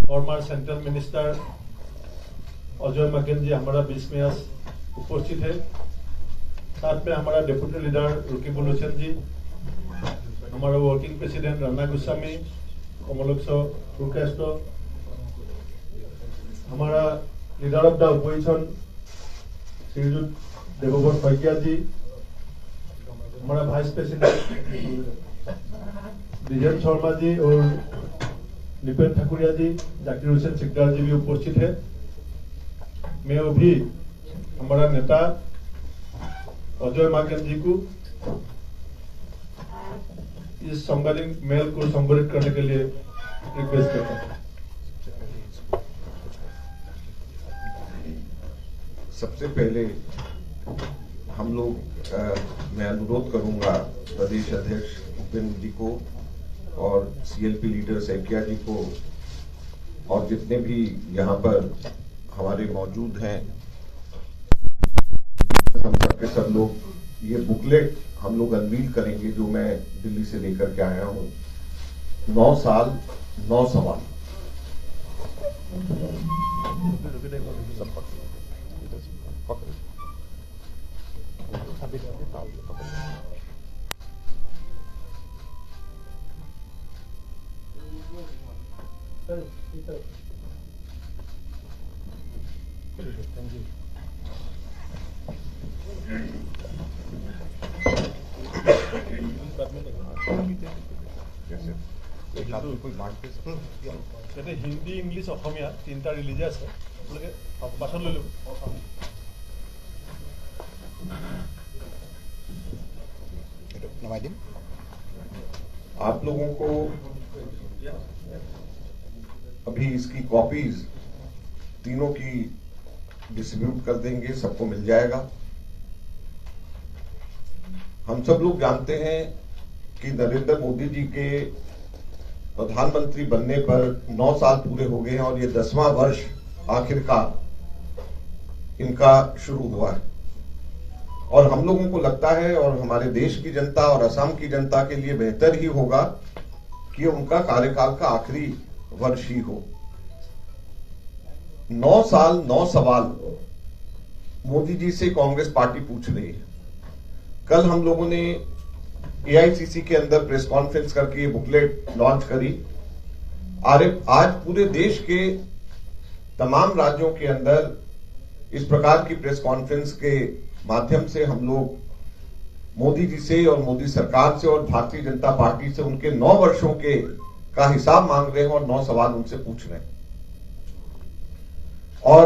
Farmer central minister Ajay Maken ji हमारा बीच में आज उपस्थित है। साथ में हमारा डेप्यूटी लीडर रकीबुल हुसैन जी, हमारा वर्किंग प्रेसिडेंट राना गोस्वामी, कमलक्ष पुरकास्ट, हमारा leader of the opposition Shrijut Debabrata Saikia ji, हमारा वाइस प्रेसिडेंट विजय शर्मा जी और निपेन ठाकुरिया जी, जाकिर हुसैन सिकदार जी भी उपस्थित है। मैं अभी हमारा नेता अजय माकेन जी को इस संवादित मेल को संबोधित करने के लिए रिक्वेस्ट करता हूं। सबसे पहले हम लोग मैं अनुरोध करूंगा प्रदेश अध्यक्ष उपेंद्र जी को और सीएलपी लीडर शइकिया जी को और जितने भी यहाँ पर हमारे मौजूद हैं, हम सबके सब लोग ये बुकलेट हम लोग अनवील करेंगे जो मैं दिल्ली से लेकर के आया हूं। 9 साल 9 सवाल। हिंदी इंग्लिश अসমীয়া तीनटा रिलीज আছে भाषण ले लो। आप लोगों को अभी इसकी कॉपीज तीनों की डिस्ट्रीब्यूट कर देंगे, सबको मिल जाएगा। हम सब लोग जानते हैं कि नरेंद्र मोदी जी के प्रधानमंत्री बनने पर 9 साल पूरे हो गए हैं और ये 10वां वर्ष आखिरकार इनका शुरू हुआ है। और हम लोगों को लगता है और हमारे देश की जनता और असम की जनता के लिए बेहतर ही होगा कि उनका कार्यकाल का आखिरी वर्ष ही हो। 9 साल 9 सवाल मोदी जी से कांग्रेस पार्टी पूछ रही है। कल हम लोगों ने एआईसीसी के अंदर प्रेस कॉन्फ्रेंस करके ये बुकलेट लॉन्च करी। आज पूरे देश के तमाम राज्यों के अंदर इस प्रकार की प्रेस कॉन्फ्रेंस के माध्यम से हम लोग मोदी जी से और मोदी सरकार से और भारतीय जनता पार्टी से उनके 9 वर्षों के का हिसाब मांग रहे हैं और 9 सवाल उनसे पूछ रहे हैं। और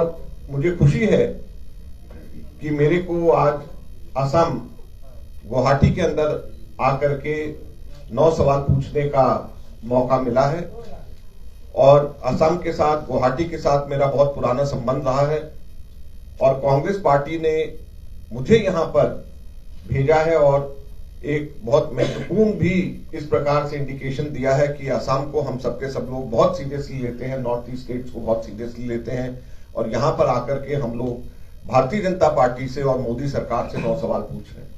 मुझे खुशी है कि मेरे को आज असम गुवाहाटी के अंदर आकर के 9 सवाल पूछने का मौका मिला है। और असम के साथ, गुवाहाटी के साथ मेरा बहुत पुराना संबंध रहा है और कांग्रेस पार्टी ने मुझे यहां पर भेजा है और एक बहुत महत्वपूर्ण भी इस प्रकार से इंडिकेशन दिया है कि असम को हम सबके सब लोग बहुत सीरियसली लेते हैं, नॉर्थ ईस्ट स्टेट्स को बहुत सीरियसली लेते हैं। और यहां पर आकर के हम लोग भारतीय जनता पार्टी से और मोदी सरकार से 9 सवाल पूछ रहे हैं।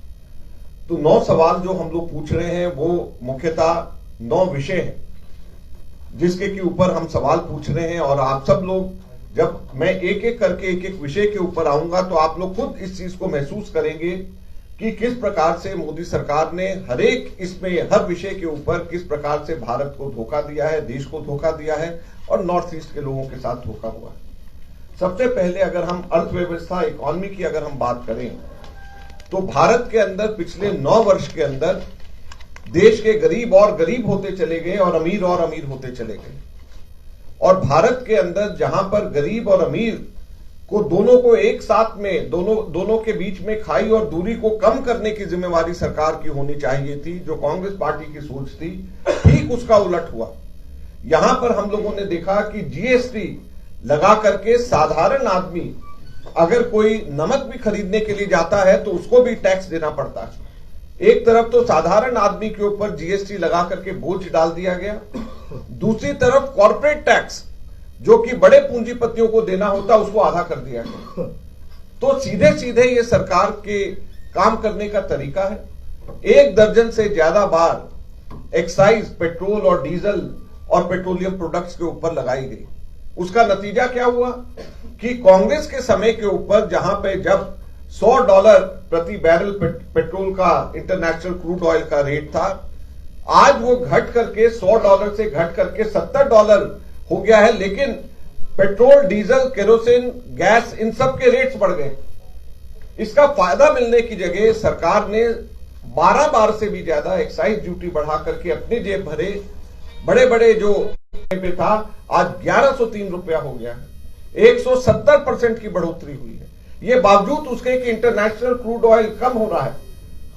तो 9 सवाल जो हम लोग पूछ रहे हैं वो मुख्यतः 9 विषय हैं जिसके के ऊपर हम सवाल पूछ रहे हैं। और आप सब लोग, जब मैं एक एक करके एक एक विषय के ऊपर आऊंगा तो आप लोग खुद इस चीज को महसूस करेंगे कि किस प्रकार से मोदी सरकार ने हर विषय के ऊपर किस प्रकार से भारत को धोखा दिया है, देश को धोखा दिया है और नॉर्थ ईस्ट के लोगों के साथ धोखा हुआ है। सबसे पहले अगर हम अर्थव्यवस्था, इकोनॉमी की अगर हम बात करें तो भारत के अंदर पिछले 9 वर्ष के अंदर देश के गरीब और गरीब होते चले गए और अमीर होते चले गए। और भारत के अंदर जहां पर गरीब और अमीर को दोनों को एक साथ में दोनों के बीच में खाई और दूरी को कम करने की जिम्मेवारी सरकार की होनी चाहिए थी, जो कांग्रेस पार्टी की सोच थी, ठीक उसका उलट हुआ। यहां पर हम लोगों ने देखा कि जीएसटी लगा करके साधारण आदमी अगर कोई नमक भी खरीदने के लिए जाता है तो उसको भी टैक्स देना पड़ता है। एक तरफ तो साधारण आदमी के ऊपर जीएसटी लगा करके बोझ डाल दिया गया, दूसरी तरफ कॉर्पोरेट टैक्स जो कि बड़े पूंजीपतियों को देना होता उसको आधा कर दिया गया। तो सीधे सीधे ये सरकार के काम करने का तरीका है। 1 दर्जन से ज्यादा बार एक्साइज पेट्रोल और डीजल और पेट्रोलियम प्रोडक्ट्स के ऊपर लगाई गई। उसका नतीजा क्या हुआ कि कांग्रेस के समय के ऊपर जहां पे जब $100 प्रति बैरल पेट्रोल का इंटरनेशनल क्रूड ऑयल का रेट था, आज वो घट करके $100 से घट करके $70 हो गया है। लेकिन पेट्रोल, डीजल, केरोसिन, गैस, इन सब के रेट्स बढ़ गए। इसका फायदा मिलने की जगह सरकार ने 12 बार से भी ज्यादा एक्साइज ड्यूटी बढ़ा करके अपने जेब भरे। बड़े बड़े जो पे था आज 1103 रुपया हो गया है, 170% की बढ़ोतरी हुई है। ये बावजूद उसके कि इंटरनेशनल क्रूड ऑयल कम हो रहा है।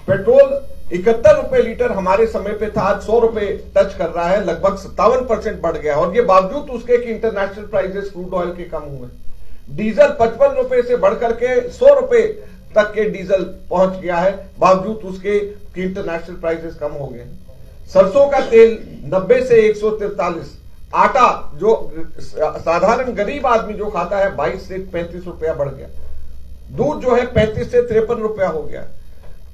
पेट्रोल 71 रुपए लीटर हमारे समय पे था, आज 100 रुपए टच कर रहा है, लगभग 57% बढ़ गया। और ये बावजूद उसके कि इंटरनेशनल प्राइसेस क्रूड ऑयल के कम हुए। डीजल 55 रुपए से बढ़कर के 100 रुपए तक के डीजल पहुंच गया है, बावजूद उसके कि इंटरनेशनल प्राइसेस कम हो गए। सरसों का तेल 90 से 143, आटा जो साधारण गरीब आदमी जो खाता है 22 से 35 रुपया बढ़ गया, दूध जो है 35 से 53 रुपया हो गया।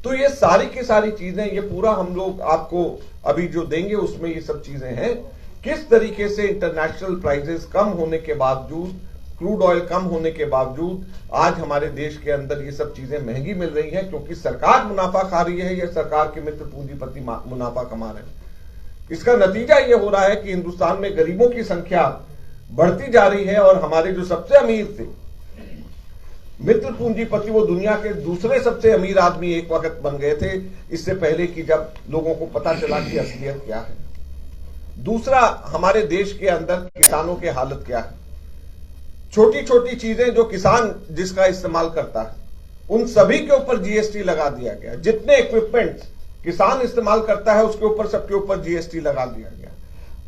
तो ये सारी की सारी चीजें, ये पूरा हम लोग आपको अभी जो देंगे उसमें ये सब चीजें हैं, किस तरीके से इंटरनेशनल प्राइसेस कम होने के बावजूद, क्रूड ऑयल कम होने के बावजूद आज हमारे देश के अंदर ये सब चीजें महंगी मिल रही हैं, क्योंकि सरकार मुनाफा खा रही है या सरकार के मित्र पूंजीपति मुनाफा कमा रहे हैं। इसका नतीजा ये हो रहा है कि हिंदुस्तान में गरीबों की संख्या बढ़ती जा रही है और हमारे जो सबसे अमीर थे मित्र पूंजीपति, वो दुनिया के दूसरे सबसे अमीर आदमी एक वक्त बन गए थे, इससे पहले कि जब लोगों को पता चला कि असलियत क्या है। दूसरा, हमारे देश के अंदर किसानों की हालत क्या है। छोटी छोटी चीजें जो किसान जिसका इस्तेमाल करता है उन सभी के ऊपर जीएसटी लगा दिया गया। जितने इक्विपमेंट्स किसान इस्तेमाल करता है उसके ऊपर, सबके ऊपर जीएसटी लगा दिया गया।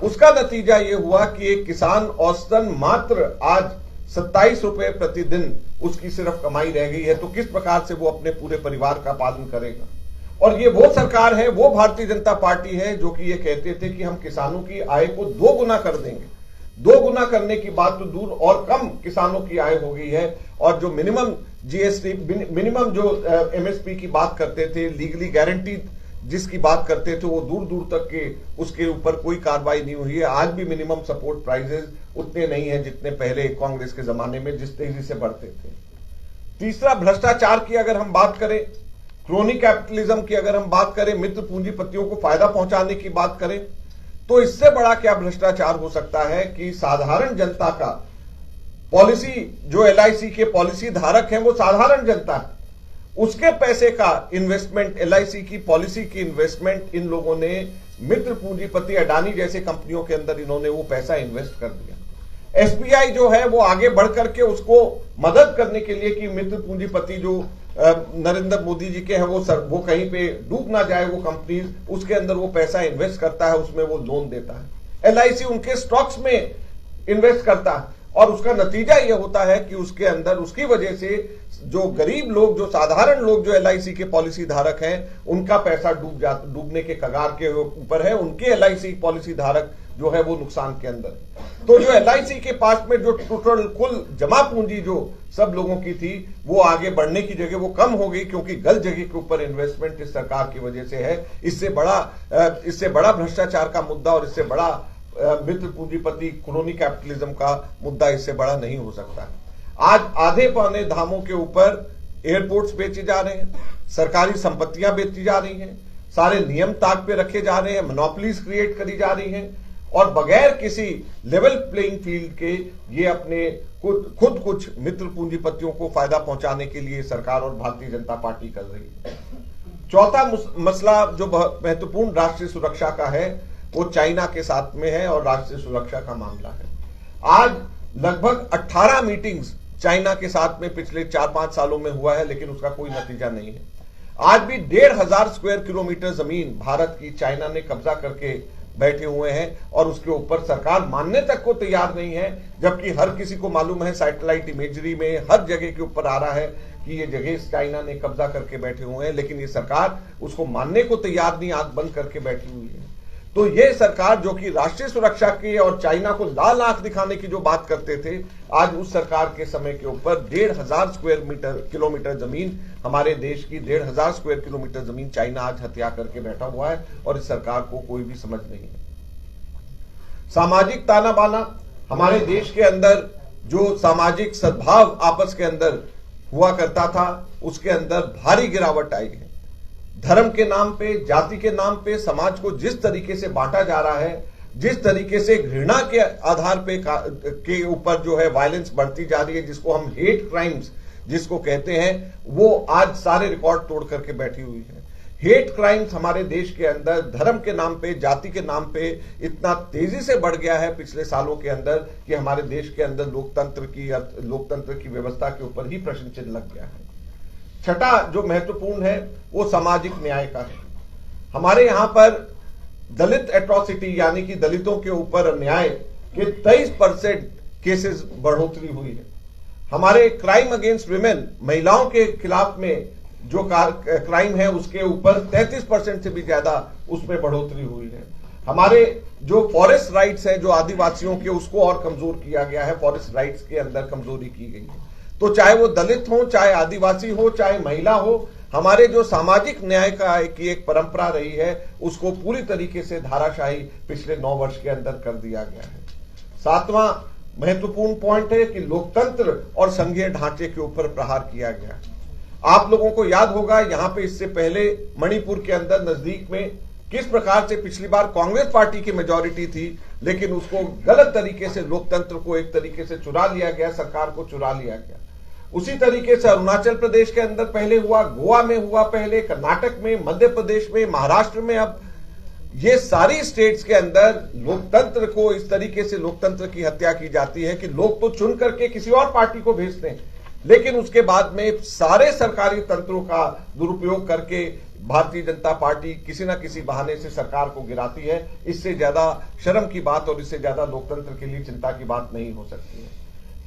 उसका नतीजा यह हुआ कि एक किसान औसतन मात्र आज 27 रुपए प्रतिदिन उसकी सिर्फ कमाई रह गई है। तो किस प्रकार से वो अपने पूरे परिवार का पालन करेगा। और ये वो सरकार है, वो भारतीय जनता पार्टी है जो कि ये कहते थे कि हम किसानों की आय को 2 गुना कर देंगे। 2 गुना करने की बात तो दूर, और कम किसानों की आय हो गई है। और जो मिनिमम जीएसटी, मिनिमम जो एमएसपी की बात करते थे, लीगली गारंटीड जिसकी बात करते थे, वो दूर दूर तक के उसके ऊपर कोई कार्रवाई नहीं हुई है। आज भी मिनिमम सपोर्ट प्राइसेस उतने नहीं है जितने पहले कांग्रेस के जमाने में जिस तेजी से बढ़ते थे। तीसरा, भ्रष्टाचार की अगर हम बात करें, क्रोनी कैपिटलिज्म की अगर हम बात करें, मित्र पूंजीपतियों को फायदा पहुंचाने की बात करें, तो इससे बड़ा क्या भ्रष्टाचार हो सकता है कि साधारण जनता का पॉलिसी, जो एलआईसी के पॉलिसी धारक हैं वो साधारण जनता है, उसके पैसे का इन्वेस्टमेंट, एलआईसी की पॉलिसी की इन्वेस्टमेंट इन लोगों ने मित्र पूंजीपति अडानी जैसे कंपनियों के अंदर इन्होंने वो पैसा इन्वेस्ट कर दिया। एसबीआई जो है वो आगे बढ़ करके उसको मदद करने के लिए कि मित्र पूंजीपति जो नरेंद्र मोदी जी के हैं वो कहीं पे डूब ना जाए वो कंपनीज, उसके अंदर वो पैसा इन्वेस्ट करता है, उसमें वो लोन देता है। एलआईसी उनके स्टॉक्स में इन्वेस्ट करता है और उसका नतीजा ये होता है कि उसके अंदर, उसकी वजह से जो गरीब लोग, जो साधारण लोग जो एलआईसी के पॉलिसी धारक हैं, उनका पैसा डूबने के कगार के ऊपर है। उनके एलआईसी पॉलिसी धारक जो है वो नुकसान के अंदर। तो जो एलआईसी के पास में जो टोटल कुल जमा पूंजी जो सब लोगों की थी, वो आगे बढ़ने की जगह वो कम हो गई, क्योंकि गलत जगह के ऊपर इन्वेस्टमेंट इस सरकार की वजह से है। इससे बड़ा भ्रष्टाचार का मुद्दा और इससे बड़ा मित्र पूंजीपति क्रोनी कैपिटलिज्म का मुद्दा इससे बड़ा नहीं हो सकता। आज आधे पौने दामों के ऊपर एयरपोर्ट्स बेचे जा रहे हैं, सरकारी संपत्तियां बेची जा रही हैं, सारे नियम ताक पे रखे जा रहे हैं, मोनोपोलीज क्रिएट करी जा रही हैं और बगैर किसी लेवल प्लेइंग फील्ड के ये अपने खुद कुछ मित्र पूंजीपतियों को फायदा पहुंचाने के लिए सरकार और भारतीय जनता पार्टी कर रही है। चौथा मसला जो महत्वपूर्ण राष्ट्रीय सुरक्षा का है वो चाइना के साथ में है और राष्ट्रीय सुरक्षा का मामला है। आज लगभग 18 मीटिंग्स चाइना के साथ में पिछले 4-5 सालों में हुआ है, लेकिन उसका कोई नतीजा नहीं है। आज भी 1,500 स्क्वायर किलोमीटर जमीन भारत की चाइना ने कब्जा करके बैठे हुए हैं और उसके ऊपर सरकार मानने तक को तैयार नहीं है, जबकि हर किसी को मालूम है, सैटेलाइट इमेजरी में हर जगह के ऊपर आ रहा है कि ये जगह चाइना ने कब्जा करके बैठे हुए हैं, लेकिन ये सरकार उसको मानने को तैयार नहीं, आंख बंद करके बैठी हुई है। तो ये सरकार जो कि राष्ट्रीय सुरक्षा की और चाइना को लाल आंख दिखाने की जो बात करते थे, आज उस सरकार के समय के ऊपर 1,500 स्क्वायर किलोमीटर जमीन, हमारे देश की 1,500 स्क्वायर किलोमीटर जमीन चाइना आज हत्या करके बैठा हुआ है और इस सरकार को कोई भी समझ नहीं है। सामाजिक ताना बाना, हमारे देश के अंदर जो सामाजिक सद्भाव आपस के अंदर हुआ करता था, उसके अंदर भारी गिरावट आई है। धर्म के नाम पे, जाति के नाम पे समाज को जिस तरीके से बांटा जा रहा है, जिस तरीके से घृणा के आधार पे के ऊपर जो है वायलेंस बढ़ती जा रही है, जिसको हम हेट क्राइम्स जिसको कहते हैं, वो आज सारे रिकॉर्ड तोड़ करके बैठी हुई है। हेट क्राइम्स हमारे देश के अंदर धर्म के नाम पे, जाति के नाम पे इतना तेजी से बढ़ गया है पिछले सालों के अंदर कि हमारे देश के अंदर लोकतंत्र की व्यवस्था के ऊपर ही प्रश्न चिन्ह लग गया है। छठा जो महत्वपूर्ण है वो सामाजिक न्याय का है। हमारे यहां पर दलित एट्रोसिटी यानी कि दलितों के ऊपर अन्याय के 23% केसेस बढ़ोतरी हुई है। हमारे क्राइम अगेंस्ट विमेन, महिलाओं के खिलाफ में जो क्राइम है उसके ऊपर 33% से भी ज्यादा उसमें बढ़ोतरी हुई है। हमारे जो फॉरेस्ट राइट्स हैं जो आदिवासियों के, उसको और कमजोर किया गया है, फॉरेस्ट राइट्स के अंदर कमजोरी की गई है। तो चाहे वो दलित हो, चाहे आदिवासी हो, चाहे महिला हो, हमारे जो सामाजिक न्याय की एक परंपरा रही है उसको पूरी तरीके से धाराशाही पिछले 9 वर्ष के अंदर कर दिया गया है। सातवां महत्वपूर्ण पॉइंट है कि लोकतंत्र और संघीय ढांचे के ऊपर प्रहार किया गया। आप लोगों को याद होगा यहां पे इससे पहले मणिपुर के अंदर नजदीक में किस प्रकार से पिछली बार कांग्रेस पार्टी की मेजॉरिटी थी, लेकिन उसको गलत तरीके से लोकतंत्र को एक तरीके से चुरा लिया गया, सरकार को चुरा लिया गया। उसी तरीके से अरुणाचल प्रदेश के अंदर पहले हुआ, गोवा में हुआ पहले, कर्नाटक में, मध्य प्रदेश में, महाराष्ट्र में, अब ये सारी स्टेट्स के अंदर लोकतंत्र को इस तरीके से लोकतंत्र की हत्या की जाती है कि लोग तो चुन करके किसी और पार्टी को भेजते हैं, लेकिन उसके बाद में सारे सरकारी तंत्रों का दुरुपयोग करके भारतीय जनता पार्टी किसी न किसी बहाने से सरकार को गिराती है। इससे ज्यादा शर्म की बात और इससे ज्यादा लोकतंत्र के लिए चिंता की बात नहीं हो सकती है।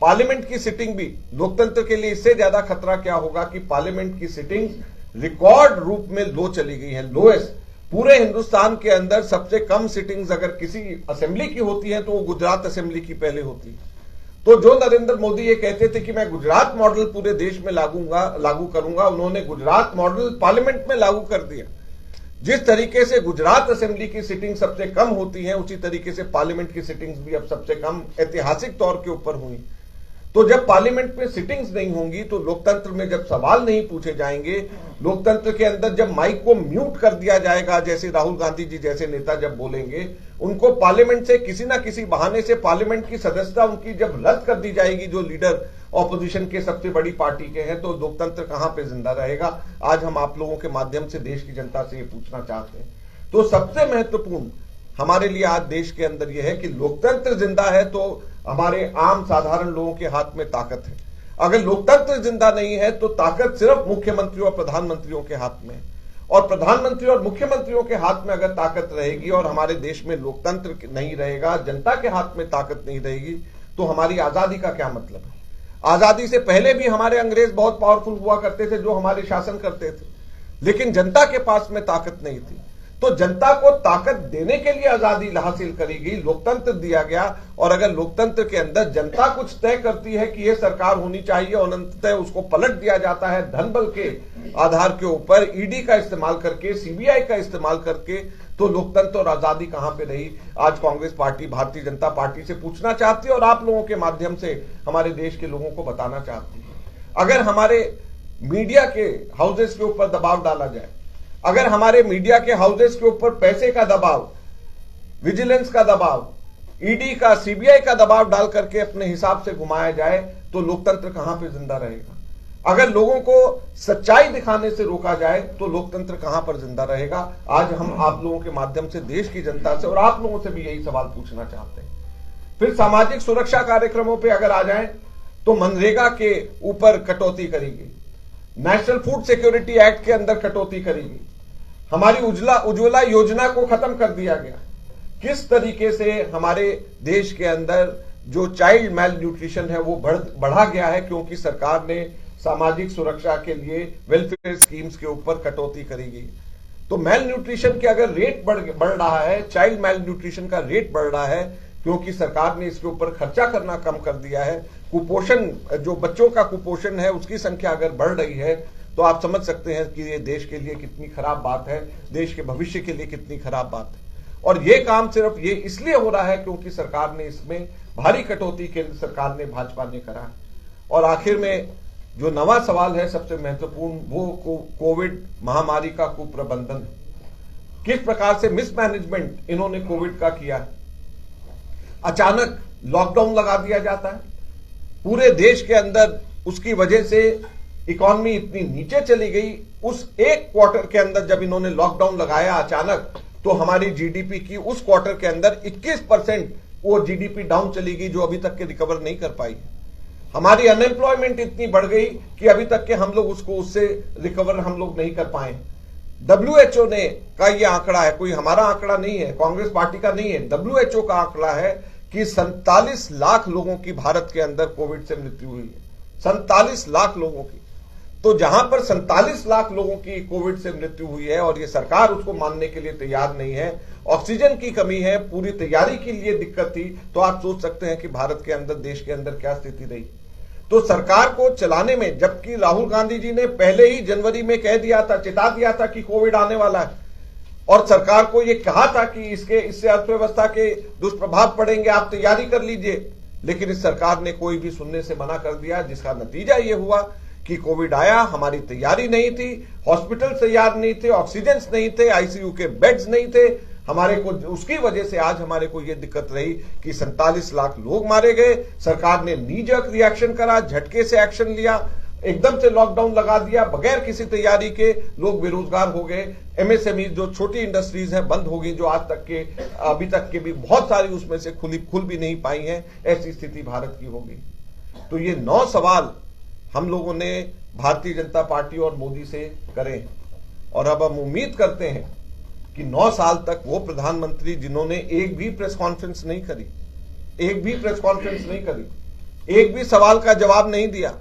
पार्लियामेंट की सिटिंग भी लोकतंत्र के लिए इससे ज्यादा खतरा क्या होगा कि पार्लियामेंट की सिटिंग रिकॉर्ड रूप में लो चली गई है, लोएस्ट। पूरे हिंदुस्तान के अंदर सबसे कम सिटिंग्स अगर किसी असेंबली की होती है तो वो गुजरात असेंबली की पहले होती है। तो जो नरेंद्र मोदी ये कहते थे कि मैं गुजरात मॉडल पूरे देश में लागू करूंगा, उन्होंने गुजरात मॉडल पार्लियामेंट में लागू कर दिया। जिस तरीके से गुजरात असेंबली की सिटिंग सबसे कम होती है, उसी तरीके से पार्लियामेंट की सिटिंग्स भी अब सबसे कम ऐतिहासिक तौर के ऊपर हुई। तो जब पार्लियामेंट में सिटिंग्स नहीं होंगी तो लोकतंत्र में जब सवाल नहीं पूछे जाएंगे, लोकतंत्र के अंदर जब माइक को म्यूट कर दिया जाएगा, जैसे राहुल गांधी जी जैसे नेता जब बोलेंगे, उनको पार्लियामेंट से किसी ना किसी बहाने से पार्लियामेंट की सदस्यता उनकी जब रद्द कर दी जाएगी, जो लीडर ऑपोजिशन के सबसे बड़ी पार्टी के हैं, तो लोकतंत्र कहां पे जिंदा रहेगा? आज हम आप लोगों के माध्यम से देश की जनता से ये पूछना चाहते हैं। तो सबसे महत्वपूर्ण हमारे लिए आज देश के अंदर यह है कि लोकतंत्र जिंदा है तो हमारे आम साधारण लोगों के हाथ में ताकत है। अगर लोकतंत्र जिंदा नहीं है तो ताकत सिर्फ मुख्यमंत्रियों और प्रधानमंत्रियों के हाथ में है। और प्रधानमंत्री और मुख्यमंत्रियों के हाथ में अगर ताकत रहेगी और हमारे देश में लोकतंत्र नहीं रहेगा, जनता के हाथ में ताकत नहीं रहेगी, तो हमारी आजादी का क्या मतलब है? आजादी से पहले भी हमारे अंग्रेज बहुत पावरफुल हुआ करते थे जो हमारे शासन करते थे, लेकिन जनता के पास में ताकत नहीं थी। तो जनता को ताकत देने के लिए आजादी हासिल करी गई, लोकतंत्र दिया गया। और अगर लोकतंत्र के अंदर जनता कुछ तय करती है कि यह सरकार होनी चाहिए और अंततः उसको पलट दिया जाता है धन बल के आधार के ऊपर, ईडी का इस्तेमाल करके, सीबीआई का इस्तेमाल करके, तो लोकतंत्र और आजादी कहां पे रही? आज कांग्रेस पार्टी भारतीय जनता पार्टी से पूछना चाहती है और आप लोगों के माध्यम से हमारे देश के लोगों को बताना चाहती है। अगर हमारे मीडिया के हाउसेस के ऊपर दबाव डाला जाए, अगर हमारे मीडिया के हाउसेस के ऊपर पैसे का दबाव, विजिलेंस का दबाव, ईडी का, सीबीआई का दबाव डाल करके अपने हिसाब से घुमाया जाए, तो लोकतंत्र कहां पे जिंदा रहेगा? अगर लोगों को सच्चाई दिखाने से रोका जाए तो लोकतंत्र कहां पर जिंदा रहेगा? आज हम आप लोगों के माध्यम से देश की जनता से और आप लोगों से भी यही सवाल पूछना चाहते हैं। फिर सामाजिक सुरक्षा कार्यक्रमों पे अगर आ जाएं तो मनरेगा के ऊपर कटौती करी गई, नेशनल फूड सिक्योरिटी एक्ट के अंदर कटौती करी गई, हमारी उज्ज्वला योजना को खत्म कर दिया गया। किस तरीके से हमारे देश के अंदर जो चाइल्ड मेल न्यूट्रिशन है वो बढ़ा गया है, क्योंकि सरकार ने सामाजिक सुरक्षा के लिए वेलफेयर स्कीम्स के ऊपर कटौती करी गई। तो मेल न्यूट्रिशन के अगर रेट बढ़ रहा है, चाइल्ड मेल न्यूट्रिशन का रेट बढ़ रहा है, क्योंकि सरकार ने इसके ऊपर खर्चा करना कम कर दिया है। कुपोषण, जो बच्चों का कुपोषण है उसकी संख्या अगर बढ़ रही है, तो आप समझ सकते हैं कि ये देश के लिए कितनी खराब बात है, देश के भविष्य के लिए कितनी खराब बात है। और ये काम सिर्फ ये इसलिए हो रहा है क्योंकि सरकार ने इसमें भारी कटौती केंद्र सरकार ने, भाजपा ने करा। और आखिर में जो नवा सवाल है सबसे महत्वपूर्ण, वो कोविड महामारी का कुप्रबंधन। किस प्रकार से मिसमैनेजमेंट इन्होंने कोविड का किया। अचानक लॉकडाउन लगा दिया जाता है पूरे देश के अंदर, उसकी वजह से इकॉनमी इतनी नीचे चली गई। उस एक क्वार्टर के अंदर जब इन्होंने लॉकडाउन लगाया अचानक, तो हमारी जीडीपी की उस क्वार्टर के अंदर 21% वो जीडीपी डाउन चली गई, जो अभी तक के रिकवर नहीं कर पाई। हमारी अनएम्प्लॉयमेंट इतनी बढ़ गई कि अभी तक के हम लोग उससे रिकवर हम लोग नहीं कर पाए। WHO ने का ये आंकड़ा है, कोई हमारा आंकड़ा नहीं है, कांग्रेस पार्टी का नहीं है, WHO का आंकड़ा है कि 47 लाख लोगों की भारत के अंदर कोविड से मृत्यु हुई है। 47 लाख लोगों की। तो जहां पर 47 लाख लोगों की कोविड से मृत्यु हुई है और ये सरकार उसको मानने के लिए तैयार नहीं है, ऑक्सीजन की कमी है, पूरी तैयारी के लिए दिक्कत थी, तो आप सोच सकते हैं कि भारत के अंदर, देश के अंदर क्या स्थिति रही। तो सरकार को चलाने में, जबकि राहुल गांधी जी ने पहले ही जनवरी में कह दिया था, चिता दिया था कि कोविड आने वाला है, और सरकार को यह कहा था कि इससे अर्थव्यवस्था के दुष्प्रभाव पड़ेंगे, आप तैयारी कर लीजिए, लेकिन इस सरकार ने कोई भी सुनने से मना कर दिया, जिसका नतीजा यह हुआ कि कोविड आया, हमारी तैयारी नहीं थी, हॉस्पिटल तैयार नहीं थे, ऑक्सीजन नहीं थे, आईसीयू के बेड्स नहीं थे हमारे को। उसकी वजह से आज हमारे को यह दिक्कत रही कि 47 लाख लोग मारे गए। सरकार ने नी जर्क रिएक्शन करा, झटके से एक्शन लिया, एकदम से लॉकडाउन लगा दिया बगैर किसी तैयारी के। लोग बेरोजगार हो गए, एमएसएमई जो छोटी इंडस्ट्रीज हैं बंद हो गई, जो आज तक के, अभी तक के भी बहुत सारी उसमें से खुल भी नहीं पाई हैं। ऐसी स्थिति भारत की हो गई। तो ये 9 सवाल हम लोगों ने भारतीय जनता पार्टी और मोदी से करें, और अब हम उम्मीद करते हैं कि 9 साल तक वो प्रधानमंत्री जिन्होंने एक भी प्रेस कॉन्फ्रेंस नहीं करी, एक भी प्रेस कॉन्फ्रेंस नहीं करी, एक भी सवाल का जवाब नहीं दिया।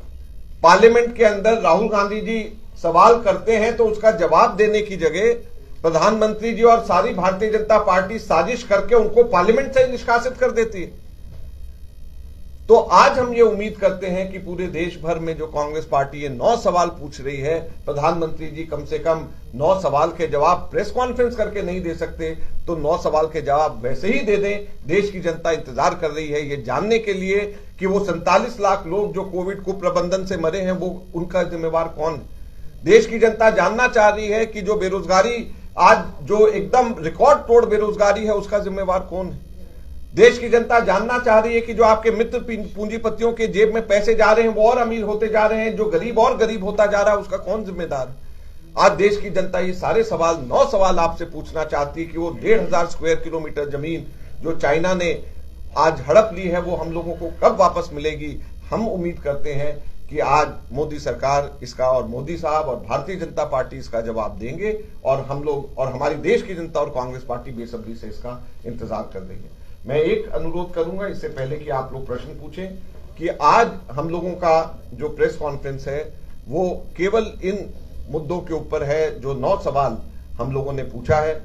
पार्लियामेंट के अंदर राहुल गांधी जी सवाल करते हैं तो उसका जवाब देने की जगह प्रधानमंत्री जी और सारी भारतीय जनता पार्टी साजिश करके उनको पार्लियामेंट से निष्कासित कर देती है। तो आज हम ये उम्मीद करते हैं कि पूरे देश भर में जो कांग्रेस पार्टी ये 9 सवाल पूछ रही है, प्रधानमंत्री जी कम से कम 9 सवाल के जवाब प्रेस कॉन्फ्रेंस करके नहीं दे सकते, तो 9 सवाल के जवाब वैसे ही दे दें। देश की जनता इंतजार कर रही है ये जानने के लिए कि वो 47 लाख लोग जो कोविड कुप्रबंधन से मरे हैं, वो उनका जिम्मेवार कौन है। देश की जनता जानना चाह रही है कि जो बेरोजगारी आज जो एकदम रिकॉर्ड तोड़ बेरोजगारी है, उसका जिम्मेवार कौन है। देश की जनता जानना चाह रही है कि जो आपके मित्र पूंजीपतियों के जेब में पैसे जा रहे हैं वो और अमीर होते जा रहे हैं, जो गरीब और गरीब होता जा रहा है, उसका कौन जिम्मेदार है। आज देश की जनता ये सारे सवाल, 9 सवाल आपसे पूछना चाहती है कि वो 1,500 स्क्वायर किलोमीटर जमीन जो चाइना ने आज हड़प ली है, वो हम लोगों को कब वापस मिलेगी। हम उम्मीद करते हैं कि आज मोदी सरकार इसका, और मोदी साहब और भारतीय जनता पार्टी इसका जवाब देंगे, और हम लोग और हमारी देश की जनता और कांग्रेस पार्टी बेसब्री से इसका इंतजार कर रही है। मैं एक अनुरोध करूंगा इससे पहले कि आप लोग प्रश्न पूछें, कि आज हम लोगों का जो प्रेस कॉन्फ्रेंस है वो केवल इन मुद्दों के ऊपर है जो 9 सवाल हम लोगों ने पूछा है,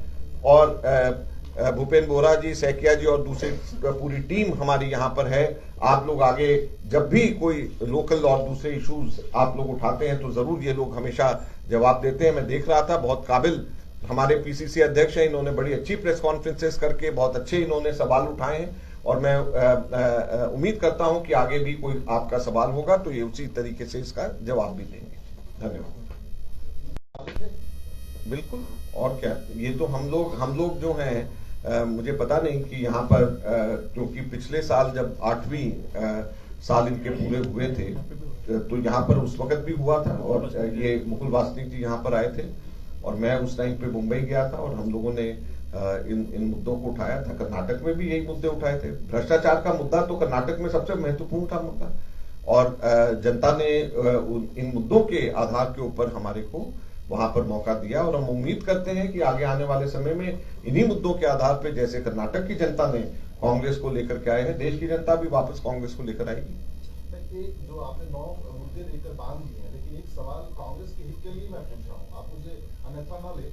और भूपेंद्र बोहरा जी, सैकिया जी और दूसरी पूरी टीम हमारी यहां पर है। आप लोग आगे जब भी कोई लोकल और दूसरे इश्यूज आप लोग उठाते हैं तो जरूर ये लोग हमेशा जवाब देते हैं। मैं देख रहा था बहुत काबिल हमारे पीसीसी अध्यक्ष हैं, इन्होंने बड़ी अच्छी प्रेस कॉन्फ्रेंसेस करके बहुत अच्छे इन्होंने सवाल उठाए हैं, और मैं उम्मीद करता हूं कि आगे भी कोई आपका सवाल होगा तो ये उसी तरीके से इसका जवाब भी देंगे। धन्यवाद। बिल्कुल, और क्या, ये तो हम लोग जो हैं, मुझे पता नहीं कि यहाँ पर क्योंकि पिछले साल जब 8वीं साल इनके पूरे हुए थे तो यहाँ पर उस वक्त भी हुआ था, और ये मुकुल वासनिक जी यहाँ पर आए थे, और मैं उस टाइम पे मुंबई गया था, और हम लोगों ने इन मुद्दों को उठाया था। कर्नाटक में भी यही मुद्दे उठाए थे। भ्रष्टाचार का मुद्दा तो कर्नाटक में सबसे महत्वपूर्ण था मुद्दा, और जनता ने इन मुद्दों के आधार के ऊपर हमारे को वहां पर मौका दिया, और हम उम्मीद करते हैं कि आगे आने वाले समय में इन्हीं मुद्दों के आधार पर, जैसे कर्नाटक की जनता ने कांग्रेस को लेकर के आए हैं, देश की जनता भी वापस कांग्रेस को लेकर आएगी। एक जो आपने 9 मुद्दे लेकर बांध दिए हैं, लेकिन एक सवाल कांग्रेस के हित के लिए मैं पूछ रहा हूँ, आप मुझे अन्यथा न ले।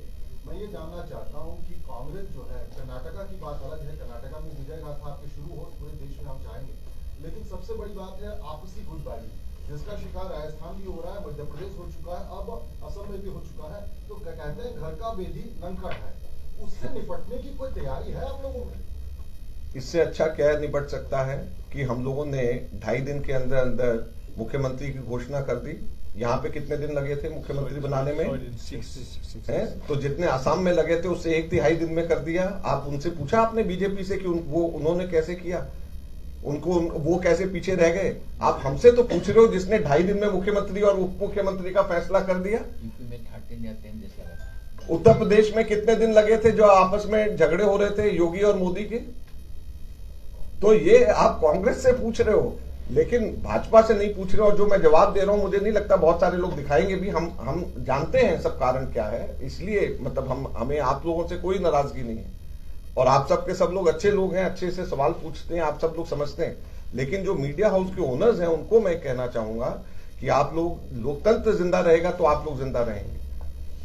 मैं ये जानना चाहता हूँ कि कांग्रेस जो है, कर्नाटका की बात अलग है, कर्नाटका में विजय गाथा आपके शुरू हो, पूरे देश में हम चाहेंगे, लेकिन सबसे बड़ी बात है आपसी गुटबाजी, जिसका शिकार राजस्थान भी हो रहा है, मध्य प्रदेश हो चुका है, अब असम में भी हो चुका है। तो कहते हैं घर का बेदी ननखट है, उससे निपटने की कोई तैयारी है आप लोगों में? इससे अच्छा क्या निपट सकता है कि कि हम लोगों ने 2.5 दिन के अंदर अंदर मुख्यमंत्री की घोषणा कर दी। यहाँ पे कितने दिन लगे थे मुख्यमंत्री बनाने में? हैं? तो जितने आसाम में लगे थे उससे 1/3 दिन में कर दिया। आप उनसे पूछा आपने बीजेपी से कि उन्होंने कैसे किया? उनको वो कैसे पीछे रह गए? आप हमसे तो पूछ रहे हो जिसने 2.5 दिन में मुख्यमंत्री और उप मुख्यमंत्री का फैसला कर दिया। उत्तर प्रदेश में कितने दिन लगे थे जो आपस में झगड़े हो रहे थे योगी और मोदी के? तो ये आप कांग्रेस से पूछ रहे हो लेकिन भाजपा से नहीं पूछ रहे हो। और जो मैं जवाब दे रहा हूं मुझे नहीं लगता बहुत सारे लोग दिखाएंगे भी। हम जानते हैं सब कारण क्या है, इसलिए मतलब हमें आप लोगों से कोई नाराजगी नहीं है। और आप सब के सब लोग अच्छे लोग हैं, अच्छे से सवाल पूछते हैं, आप सब लोग समझते हैं। लेकिन जो मीडिया हाउस के ओनर्स हैं उनको मैं कहना चाहूंगा कि आप लोग, लोकतंत्र जिंदा रहेगा तो आप लोग जिंदा रहेंगे।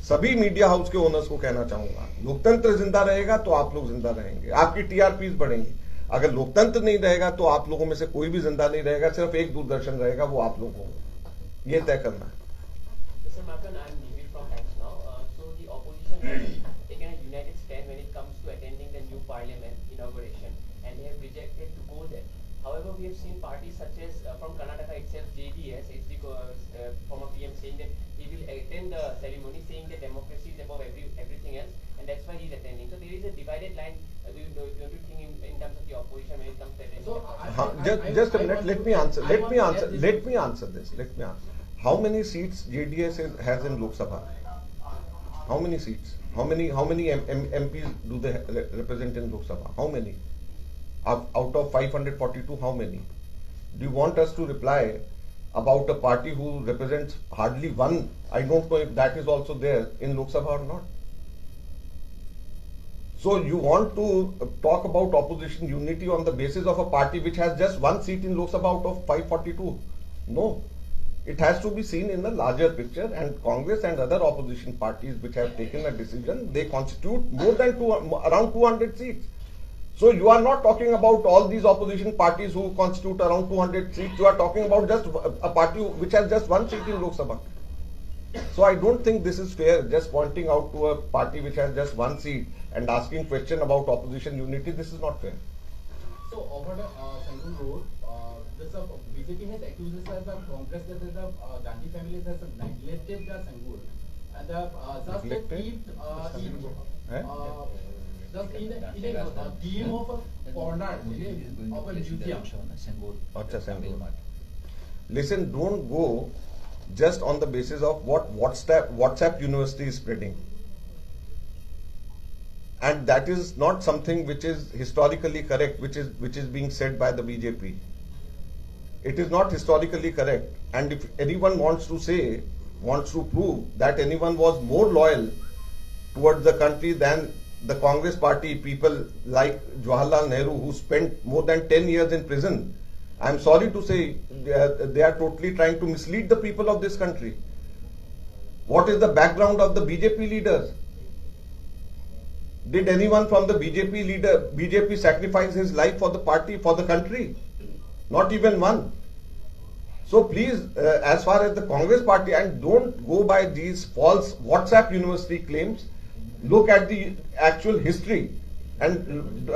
सभी मीडिया हाउस के ओनर्स को कहना चाहूंगा, लोकतंत्र जिंदा रहेगा तो आप लोग जिंदा रहेंगे, आपकी टीआरपीज बढ़ेंगी। अगर लोकतंत्र नहीं रहेगा तो आप लोगों में से कोई भी जिंदा नहीं रहेगा, सिर्फ एक दूरदर्शन रहेगा, वो आप लोगों को ये तय करना है। Mr. Makan, I'm Nivir from Times Now. So the opposition has taken a united stand when it comes to attending the new parliament inauguration, and they have rejected to go there. However, we have seen parties such as from Karnataka itself, JDS, former PM, saying that he will attend the ceremony, saying that democracy is above everything else, and that's why he's attending. So there is a divided line. Do you think in terms of the opposition when it comes to attending? So just a minute. Let me answer this. How many seats JDS has in Lok Sabha? How many seats? How many MPs do they represent in Lok Sabha? How many? Out of 542, how many? Do you want us to reply about a party who represents hardly one? I don't know if that is also there in Lok Sabha or not. So you want to talk about opposition unity on the basis of a party which has just one seat in Lok Sabha out of 542? No. It has to be seen in the larger picture, and Congress and other opposition parties which have taken a decision, they constitute more than around 200 seats. So you are not talking about all these opposition parties who constitute around 200 seats. You are talking about just a party which has just one seat in Lok Sabha. So I don't think this is fair, just pointing out to a party which has just one seat and asking question about opposition unity. This is not fair. So over the Sangur Road, BJP has accused us as a Congress that the Gandhi family has neglected the Sangur, and just they keep just in a game of a corner of a museum. Listen, don't go just on the basis of what WhatsApp University is spreading. And that is not something which is historically correct, which is being said by the BJP. It is not historically correct. And if anyone wants to prove that anyone was more loyal towards the country than the Congress party, people like Jawaharlal Nehru, who spent more than 10 years in prison, I am sorry to say they are totally trying to mislead the people of this country. What is the background of the BJP leaders? Did anyone from the BJP sacrifice his life for the party, for the country? Not even one. So please, as far as the Congress party, and don't go by these false WhatsApp University claims. Look at the actual history and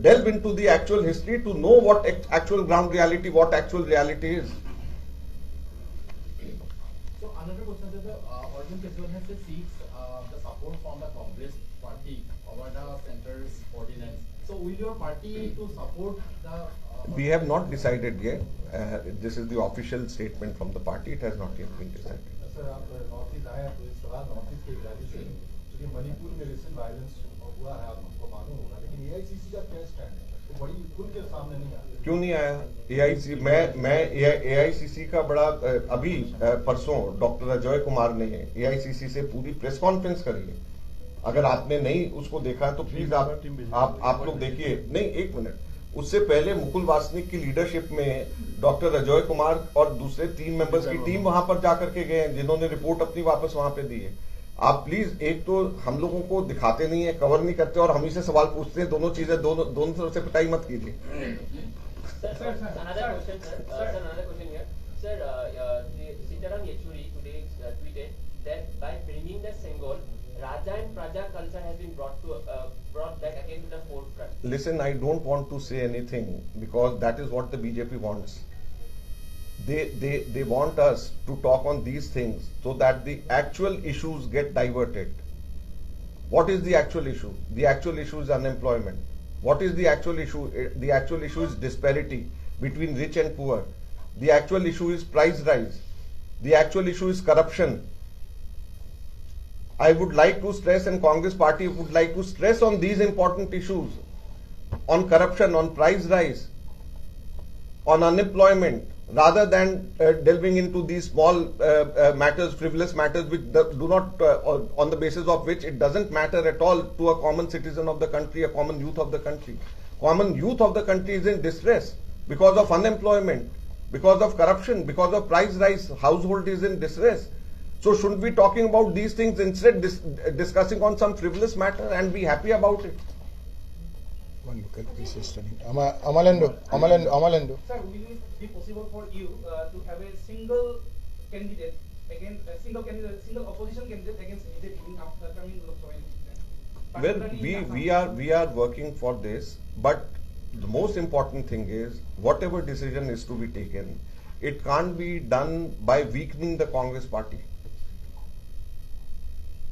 delve into the actual history to know what actual ground reality, what actual reality is. So another question is Arvind Kejriwal has seeks the support from the Congress party over the center's ordinance. So will your party to support the? We have not decided yet. This is the official statement from the party. It has not yet been decided. Sir आप north east आए तो इस सवाल north east के इलाके से क्योंकि मणिपुर में रिसेंट वायलेंस हुआ है, आपको मालूम होगा, लेकिन एआईसीसी का क्या स्टैंड है? तो बड़ी खुल के सामने नहीं आया। क्यों नहीं आया? मैं एआईसीसी का बड़ा अभी परसों डॉक्टर अजय कुमार ने एआईसीसी से पूरी प्रेस कॉन्फ्रेंस करी है। अगर आपने नहीं उसको देखा तो प्लीज आप लोग देखिए। नहीं, एक मिनट, उससे पहले मुकुल वासनिक की लीडरशिप में डॉक्टर अजय कुमार और दूसरे 3 मेंबर्स की टीम वहां पर जाकर के गए हैं, जिन्होंने रिपोर्ट अपनी वापस वहां पे दी है। आप प्लीज, एक तो हम लोगों को दिखाते नहीं है, कवर नहीं करते, और हम ही से सवाल पूछते हैं। दोनों चीजें दोनों तरफ से पिटाई मत कीजिए। Another question here. Sir, Sitaram Yechuri today tweeted that by bringing the Sengol, Raja and Praja culture has been brought back again to the forefront. Listen, I don't want to say anything because that is what the BJP wants. They want us to talk on these things so that the actual issues get diverted. What is the actual issue? The actual issue is unemployment. What is the actual issue? The actual issue is disparity between rich and poor. The actual issue is price rise. The actual issue is corruption. I would like to stress, and Congress party would like to stress on these important issues, on corruption, on price rise, on unemployment, rather than delving into these small matters, frivolous matters, which do not, on the basis of which it doesn't matter at all to a common citizen of the country, a common youth of the country. Common youth of the country is in distress because of unemployment, because of corruption, because of price rise. Household is in distress. So shouldn't we be talking about these things instead discussing on some frivolous matter and be happy about it? One local piece is stunning. Amalendu. Sir, will it be possible for you to have a single candidate against single opposition candidate against BJP in upcoming Lok Sabha election? Well, we are working for this, but the most important thing is whatever decision is to be taken, it can't be done by weakening the Congress party.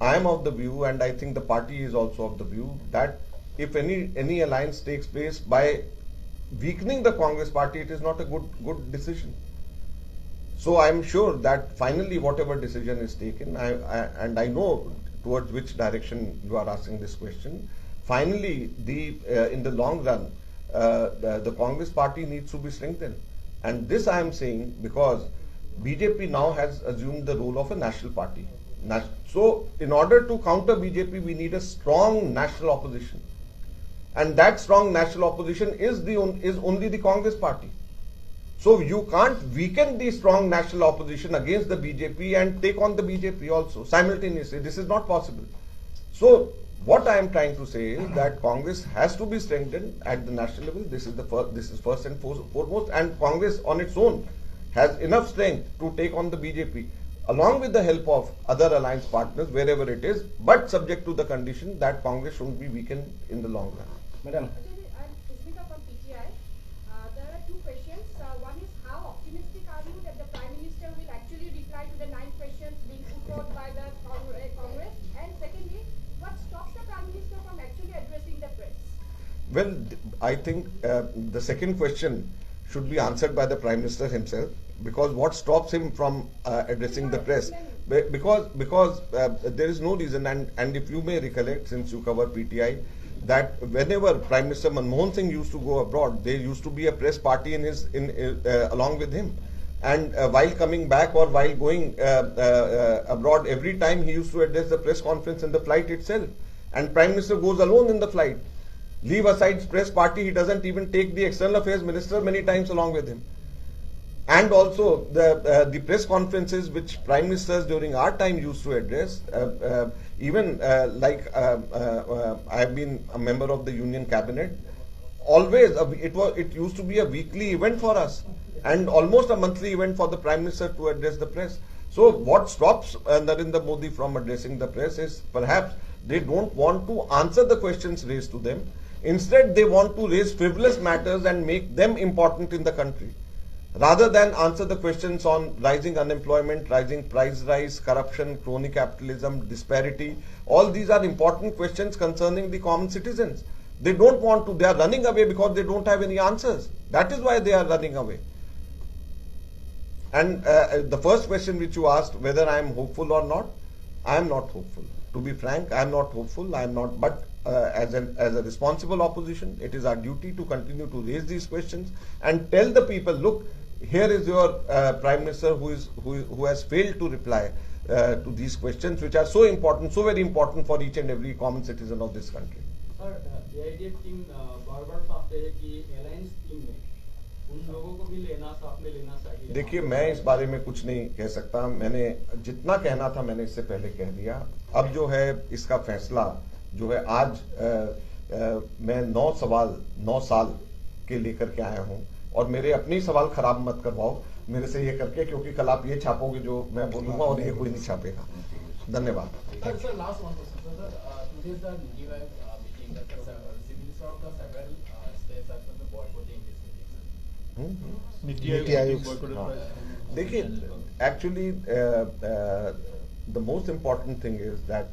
I am of the view, and I think the party is also of the view, that if any alliance takes place by weakening the Congress party, it is not a good decision. So I am sure that finally whatever decision is taken, and I know towards which direction you are asking this question, finally in the long run, the Congress party needs to be strengthened. And this I am saying because BJP now has assumed the role of a national party. So in order to counter BJP, we need a strong national opposition. And that strong national opposition is only the Congress party. So you can't weaken the strong national opposition against the BJP and take on the BJP also simultaneously. This is not possible. So what I am trying to say is that Congress has to be strengthened at the national level. This is first and foremost, and Congress on its own has enough strength to take on the BJP, along with the help of other alliance partners wherever it is, but subject to the condition that Congress shouldn't be weakened in the long run. Madam. I'm Susmita from PTI. There are two questions. One is, how optimistic are you that the Prime Minister will actually reply to the 9 questions being put forward by the Congress? And secondly, what stops the Prime Minister from actually addressing the press? Well, I think the second question should be answered by the Prime Minister himself, because what stops him from addressing the press? Because there is no reason, and if you may recollect, since you cover PTI, that whenever Prime Minister Manmohan Singh used to go abroad, there used to be a press party along with him. And while coming back or while going abroad, every time he used to address the press conference in the flight itself. And Prime Minister goes alone in the flight. Leave aside press party, he doesn't even take the External Affairs Minister many times along with him. And also the press conferences which Prime Ministers during our time used to address, I have been a member of the Union Cabinet, always it used to be a weekly event for us and almost a monthly event for the Prime Minister to address the press. So what stops Narendra Modi from addressing the press is perhaps they don't want to answer the questions raised to them. Instead, they want to raise frivolous matters and make them important in the country, rather than answer the questions on rising unemployment, rising price rise, corruption, crony capitalism, disparity. All these are important questions concerning the common citizens. They don't want to, they are running away because they don't have any answers. That is why they are running away. And the first question which you asked, whether I am hopeful or not, I am not hopeful. To be frank, I am not hopeful. I am not, but as a responsible opposition, it is our duty to continue to raise these questions and tell the people, look, here is your Prime Minister who has failed to reply to these questions, which are so important, so very important for each and every common citizen of this country. Sir, AIDF team बार-बार कहते हैं कि alliance team में उन लोगों को भी लेना साथ में लेना चाहिए. देखिए, मैं इस बारे में कुछ नहीं कह सकता. मैंने जितना कहना था मैंने इससे पहले कह दिया. अब जो है इसका फैसला जो है आज मैं 9 साल के लेकर के आया हूं, और मेरे अपने ही सवाल खराब मत करवाओ मेरे से ये करके, क्योंकि कल आप ये छापोगे जो मैं बोलूंगा और ये कोई नहीं छापेगा. धन्यवाद। Sir, last one question. Sir, today's the Niti Aayog meeting that the Chief Minister of the several states are boycotting this meeting, sir. NITI Aayog देखिए, actually the most important thing is that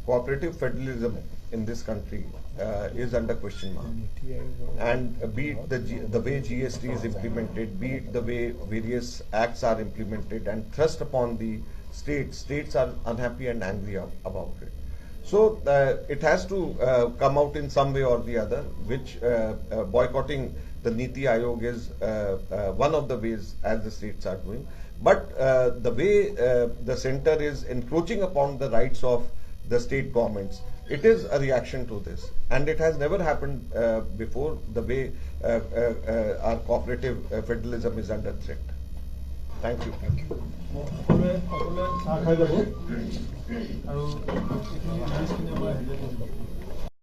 cooperative federalism in this country is under question mark. And be it the way GST is implemented, be it the way various acts are implemented and thrust upon the states are unhappy and angry about it. So it has to come out in some way or the other, which boycotting the Niti Aayog is one of the ways as the states are doing. But the way the center is encroaching upon the rights of the state governments, it is a reaction to this, and it has never happened before. The way our cooperative federalism is under threat. Thank you. সকলোৱে চাহ খাই যাব আৰু এইখিনি আমাৰ হেৰি